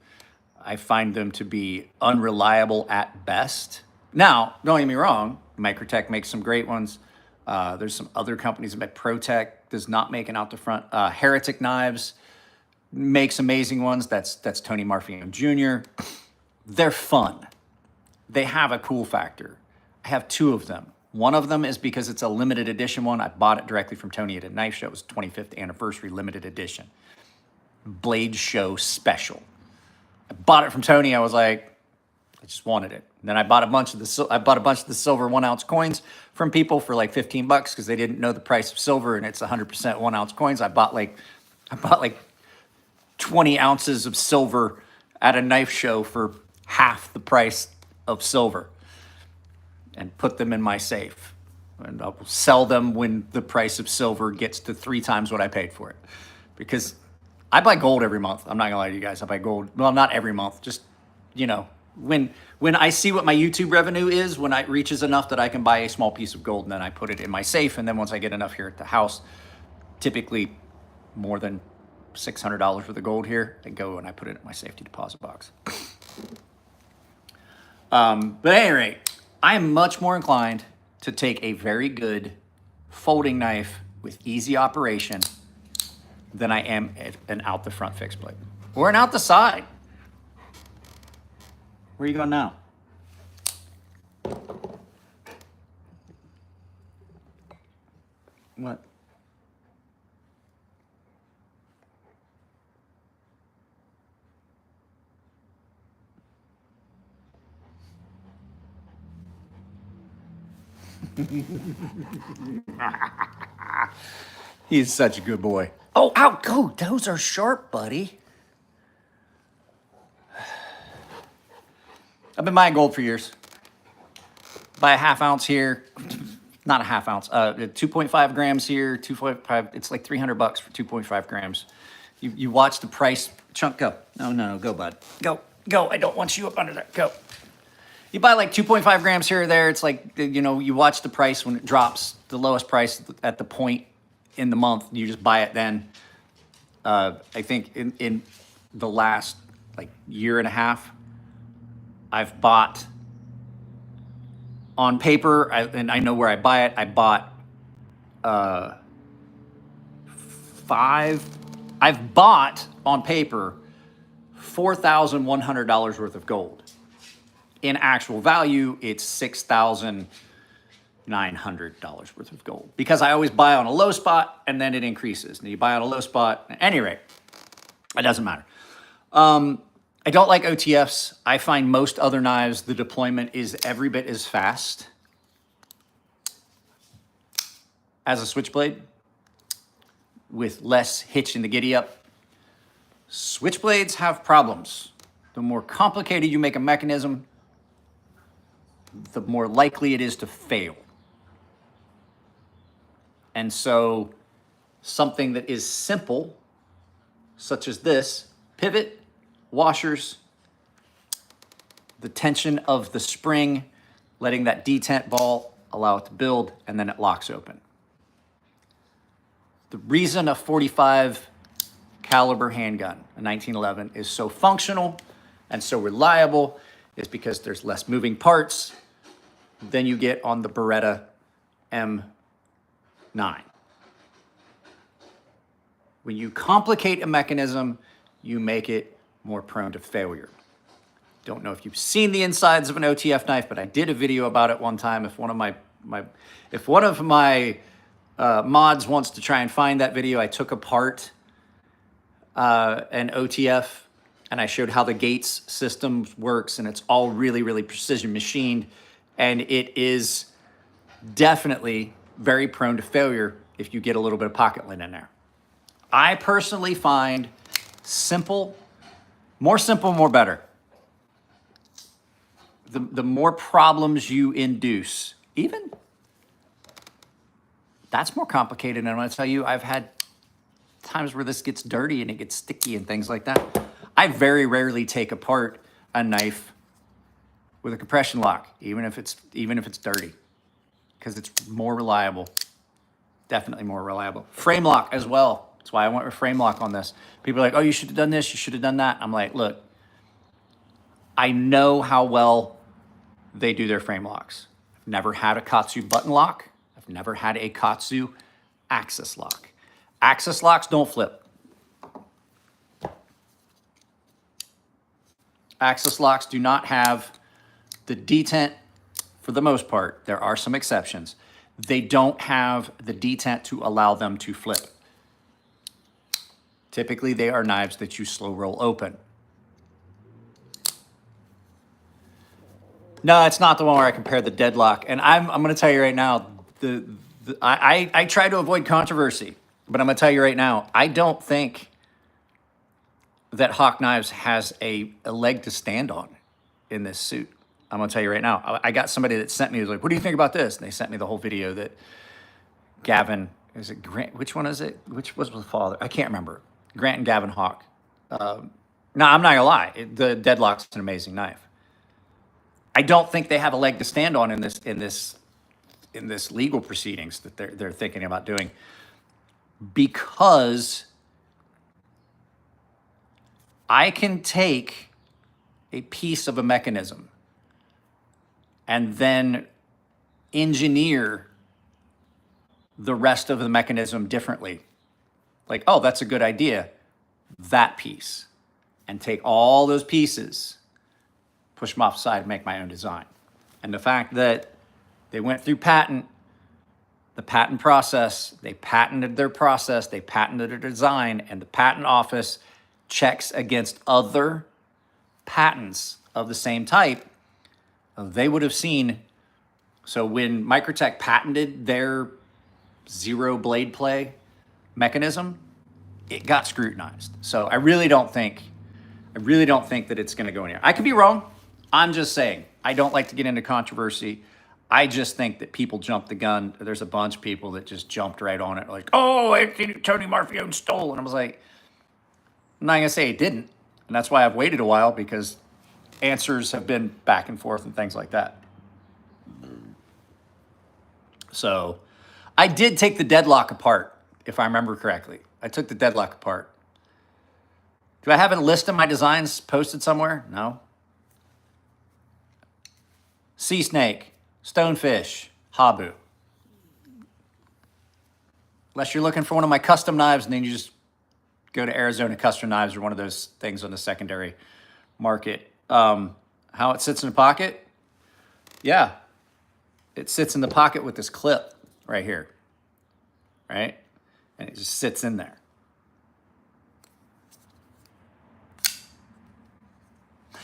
I find them to be unreliable at best. Now, don't get me wrong, Microtech makes some great ones. There's some other companies that make ProTech, does not make an out the front. Heretic Knives makes amazing ones. That's Tony Marfino Jr. They're fun. They have a cool factor. I have 2 of them. One of them is because it's a limited edition one. I bought it directly from Tony at a knife show. It was 25th anniversary limited edition. Blade Show special. I bought it from Tony. I was like, I just wanted it. And then I bought a bunch of the silver 1-ounce coins from people for like $15 because they didn't know the price of silver, and it's 100% 1-ounce coins. I bought like 20 ounces of silver at a knife show for half the price of silver, and put them in my safe. And I'll sell them when the price of silver gets to 3 times what I paid for it, because I buy gold every month. I'm not gonna lie to you guys. I buy gold. Well, not every month. Just, you know, when I see what my YouTube revenue is, when it reaches enough that I can buy a small piece of gold, and then I put it in my safe. And then once I get enough here at the house, typically more than $600 worth of gold here, I go and I put it in my safety deposit box. But at any rate, I am much more inclined to take a very good folding knife with easy operation than I am an out the front fixed blade or an out the side. Where are you going now? What? He's such a good boy. Oh, ow, go. Those are sharp, buddy. I've been buying gold for years. Buy a half ounce here. Not a half ounce. 2.5 grams here. 2.5. It's like $300 for 2.5 grams. You watch the price. Chunk, go. No, go, bud. Go. I don't want you up under there. Go. You buy like 2.5 grams here or there. It's like, you know, you watch the price when it drops, the lowest price at the point in the month. You just buy it then. I think in the last like year and a half, I've bought on paper, and I know where I buy it. I bought I've bought on paper $4,100 worth of gold. In actual value, it's $6,900 worth of gold, because I always buy on a low spot and then it increases. And you buy on a low spot. At any rate, it doesn't matter. I don't like OTFs. I find most other knives, the deployment is every bit as fast as a switchblade, with less hitch in the giddy up. Switchblades have problems. The more complicated you make a mechanism, the more likely it is to fail. And so something that is simple, such as this, pivot, washers, the tension of the spring, letting that detent ball allow it to build, and then it locks open. The reason a 45 caliber handgun, a 1911, is so functional and so reliable is because there's less moving parts than you get on the Beretta M9. When you complicate a mechanism, you make it more prone to failure. Don't know if you've seen the insides of an OTF knife, but I did a video about it one time. If one of my mods wants to try and find that video, I took apart an OTF and I showed how the gates system works, and it's all really, really precision machined, and it is definitely very prone to failure if you get a little bit of pocket lint in there. I personally find more simple, more better. The more problems you induce, even that's more complicated. And I'm gonna tell you, I've had times where this gets dirty and it gets sticky and things like that. I very rarely take apart a knife with a compression lock, even if it's dirty, because it's more reliable. Definitely more reliable. Frame lock as well. That's why I went with frame lock on this. People are like, oh, you should have done this, you should have done that. I'm like, look, I know how well they do their frame locks. I've never had a KATSU button lock. I've never had a KATSU axis lock. Axis locks don't flip. Axis locks do not have the detent for the most part. There are some exceptions. They don't have the detent to allow them to flip. Typically, they are knives that you slow roll open. No, it's not the one where I compare the deadlock. And I'm going to tell you right now, I try to avoid controversy, but I'm going to tell you right now, I don't think that Hawk Knives has a leg to stand on in this suit. I'm going to tell you right now. I got somebody that sent me, was like, what do you think about this? And they sent me the whole video that Gavin, is it Grant? Which one is it? Which was the father? I can't remember. Grant and Gavin Hawk. No, I'm not going to lie. The deadlock's an amazing knife. I don't think they have a leg to stand on in this legal proceedings that they're thinking about doing, because I can take a piece of a mechanism and then engineer the rest of the mechanism differently. Like, oh, that's a good idea, that piece. And take all those pieces, push them off the side and make my own design. And the fact that they went through the patent process, they patented their process, they patented their design, and the patent office checks against other patents of the same type, they would have seen. So when Microtech patented their zero blade play mechanism, it got scrutinized. So I really don't think that it's going to go anywhere. I could be wrong. I'm just saying, I don't like to get into controversy. I just think that people jumped the gun. There's a bunch of people that just jumped right on it. Like, oh, Tony Marfione stole. And I was like, I'm not going to say it didn't. And that's why I've waited a while, because answers have been back and forth and things like that. So I did take the deadlock apart, if I remember correctly. I took the deadlock apart. Do I have a list of my designs posted somewhere? No. Sea snake, stonefish, habu. Unless you're looking for one of my custom knives, and then you just go to Arizona Custom Knives or one of those things on the secondary market. How it sits in the pocket? Yeah. It sits in the pocket with this clip right here, right? And it just sits in there.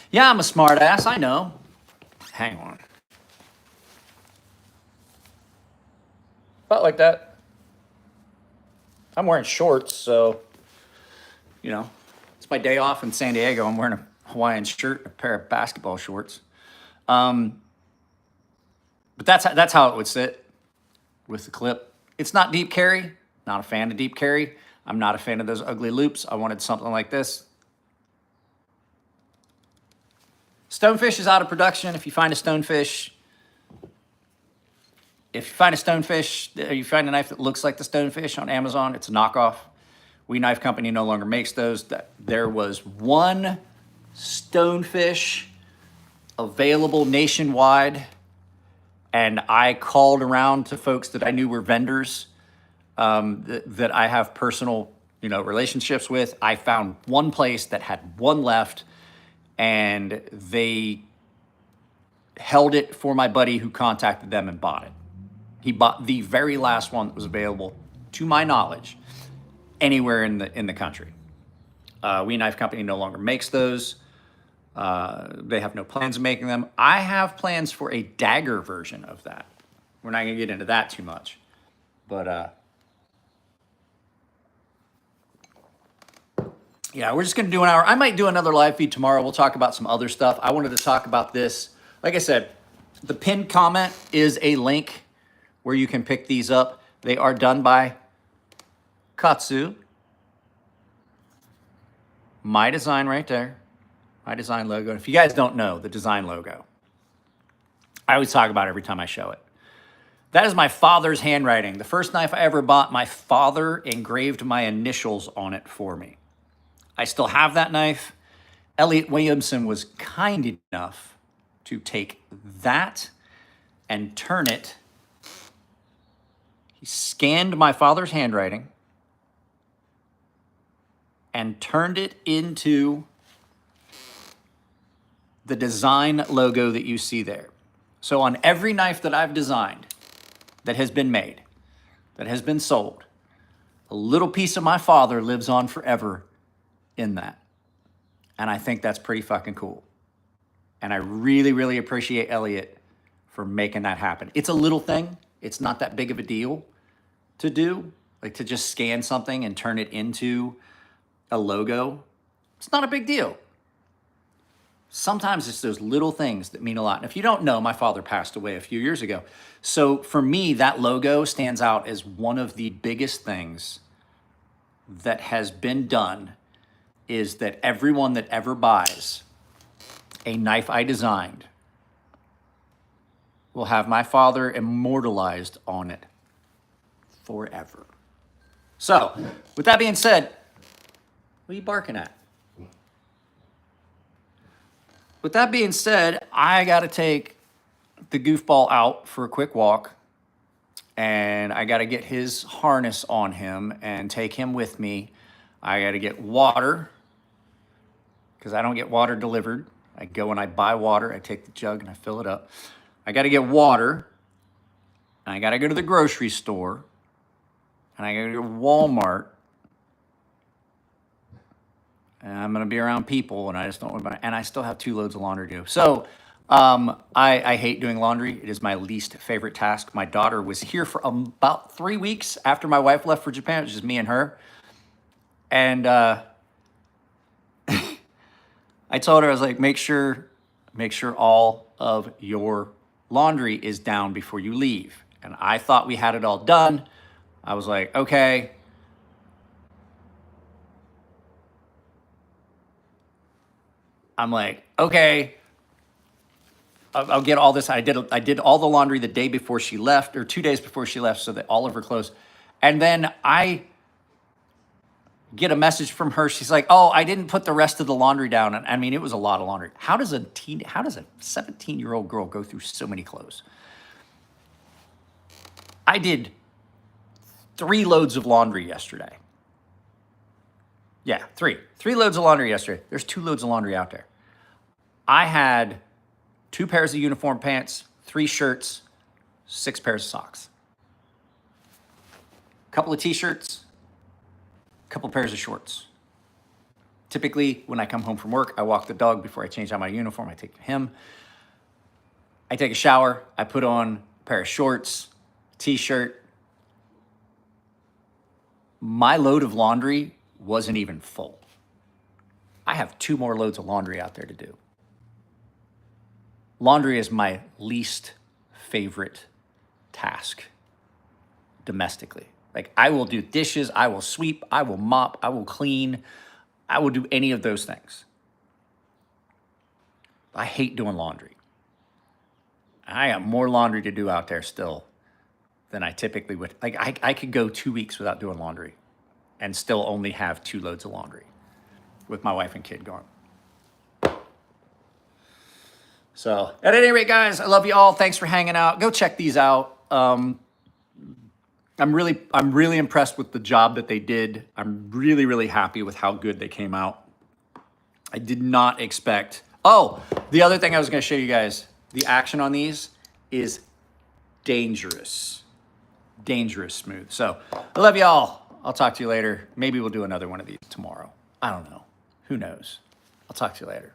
Yeah, I'm a smart ass, I know. Hang on. About like that. I'm wearing shorts, so, you know, it's my day off in San Diego. I'm wearing a Hawaiian shirt and a pair of basketball shorts. But that's how it would sit with the clip. It's not deep carry. Not a fan of deep carry. I'm not a fan of those ugly loops. I wanted something like this. Stonefish is out of production. If you find a stonefish, you find a knife that looks like the stonefish on Amazon, it's a knockoff. We Knife Company no longer makes those. There was one stonefish available nationwide, and I called around to folks that I knew were vendors that I have personal, relationships with. I found one place that had one left, and they held it for my buddy who contacted them and bought it. He bought the very last one that was available, to my knowledge, anywhere in the country. We Knife Company no longer makes those. They have no plans of making them. I have plans for a dagger version of that. We're not going to get into that too much. But, yeah, we're just going to do an hour. I might do another live feed tomorrow. We'll talk about some other stuff. I wanted to talk about this. Like I said, the pinned comment is a link where you can pick these up. They are done by KATSU. My design right there. My design logo. If you guys don't know the design logo, I always talk about it every time I show it. That is my father's handwriting. The first knife I ever bought, my father engraved my initials on it for me. I still have that knife. Elliot Williamson was kind enough to take that and turn it. He scanned my father's handwriting and turned it into the design logo that you see there. So on every knife that I've designed, that has been made, that has been sold, a little piece of my father lives on forever in that. And I think that's pretty fucking cool. And I really, really appreciate Elliot for making that happen. It's a little thing. It's not that big of a deal to do, like to just scan something and turn it into a logo. It's not a big deal. Sometimes it's those little things that mean a lot. And if you don't know, my father passed away a few years ago. So for me, that logo stands out as one of the biggest things that has been done, is that everyone that ever buys a knife I designed will have my father immortalized on it forever. So, with that being said, what are you barking at? With that being said, I got to take the goofball out for a quick walk, and I got to get his harness on him and take him with me. I got to get water, because I don't get water delivered. I go and I buy water. I take the jug and I fill it up. I got to get water. And I got to go to the grocery store. And I got to go to Walmart. And I'm going to be around people, and I just don't want to, and I still have 2 loads of laundry to do. So I hate doing laundry. It is my least favorite task. My daughter was here for about 3 weeks after my wife left for Japan. It was just me and her. And I told her, I was like, make sure all of your laundry is down before you leave. And I thought we had it all done. I was like, okay. I'm like, okay, I'll get all this. I did all the laundry the day before she left, or 2 days before she left, so that all of her clothes. And then I get a message from her. She's like, oh, I didn't put the rest of the laundry down. And I mean, it was a lot of laundry. How does a 17-year-old girl go through so many clothes? I did 3 loads of laundry yesterday. Yeah, 3 loads of laundry yesterday. There's 2 loads of laundry out there. I had 2 pairs of uniform pants, 3 shirts, 6 pairs of socks, a couple of t-shirts, a couple pairs of shorts. Typically, when I come home from work, I walk the dog before I change out my uniform. I take him. I take a shower. I put on a pair of shorts, t-shirt. My load of laundry wasn't even full. I have 2 more loads of laundry out there to do. Laundry is my least favorite task domestically. Like, I will do dishes, I will sweep, I will mop, I will clean, I will do any of those things. I hate doing laundry. I have more laundry to do out there still than I typically would. Like, I could go 2 weeks without doing laundry and still only have 2 loads of laundry with my wife and kid gone. So, at any rate, guys, I love you all. Thanks for hanging out. Go check these out. I'm really impressed with the job that they did. I'm really happy with how good they came out. I did not expect. Oh, the other thing I was going to show you guys, the action on these is dangerous smooth. So, I love you all. I'll talk to you later. Maybe we'll do another one of these tomorrow. I don't know. Who knows? I'll talk to you later.